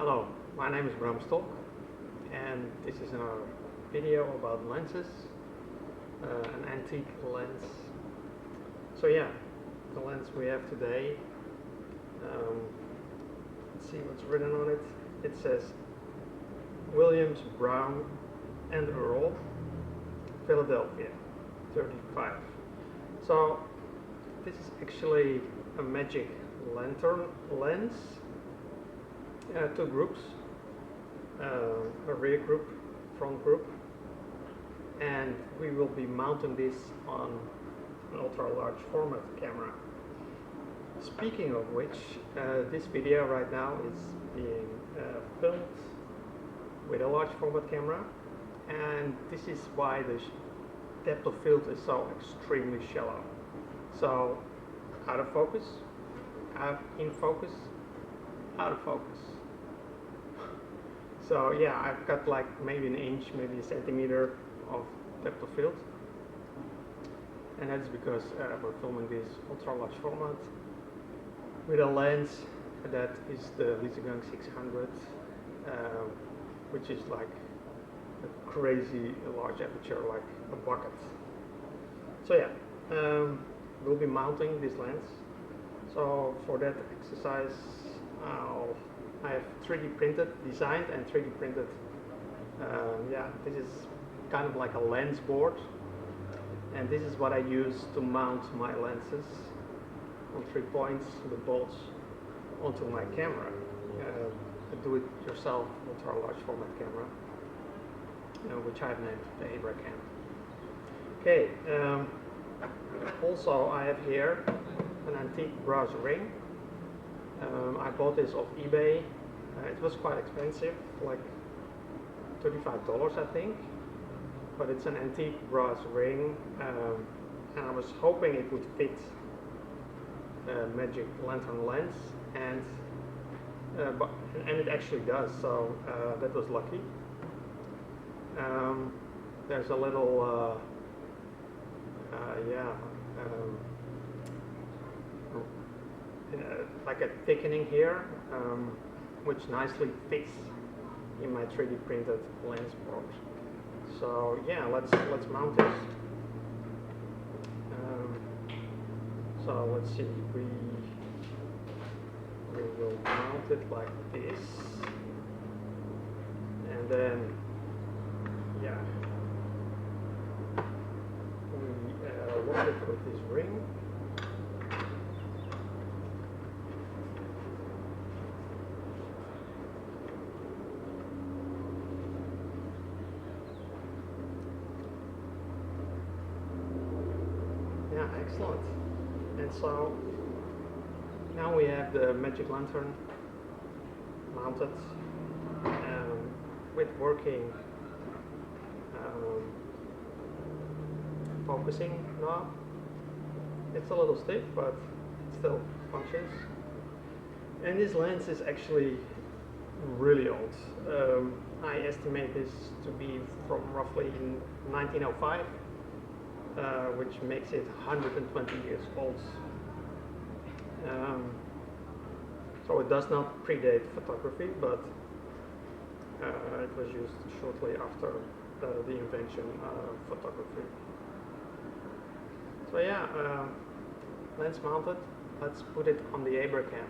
Hello, my name is Bram Stolk, and this is a video about lenses, an antique lens. So yeah, the lens we have today, let's see what's written on it. It says Williams Brown Earle, Philadelphia, 35. So this is actually a magic lantern lens. Two groups, a rear group, front group, and we will be mounting this on an ultra large format camera. Speaking of which, this video right now is being filmed with a large format camera, and this is why the depth of field is so extremely shallow. So out of focus, in focus, out of focus. So yeah, I've got like maybe an inch, maybe a centimeter of depth of field, and that's because we're filming this ultra large format with a lens that is the Liesegang 600, which is like a crazy large aperture, like a bucket. So yeah, we'll be mounting this lens. So for that exercise, I have 3D printed, designed and 3D printed, yeah, this is kind of like a lens board, and this is what I use to mount my lenses on 3 points with bolts onto my camera, a do-it-yourself ultra-large format camera, which I've named the Abracam. Okay, also I have here an antique brass ring. I bought this off eBay. It was quite expensive, like $35 I think, but it's an antique brass ring, and I was hoping it would fit a magic lantern lens, and it actually does, so that was lucky. There's a little like a thickening here, which nicely fits in my 3D printed lens board. So yeah, let's mount this. So let's see, we will mount it like this, and then yeah, we lock it with this ring. Yeah, excellent. And so now we have the magic lantern mounted with working focusing knob. It's a little stiff, but it still functions. And this lens is actually really old. I estimate this to be from roughly 1905. Which makes it 120 years old. So it does not predate photography, but it was used shortly after the invention of photography. So yeah, lens mounted. Let's put it on the Abracam.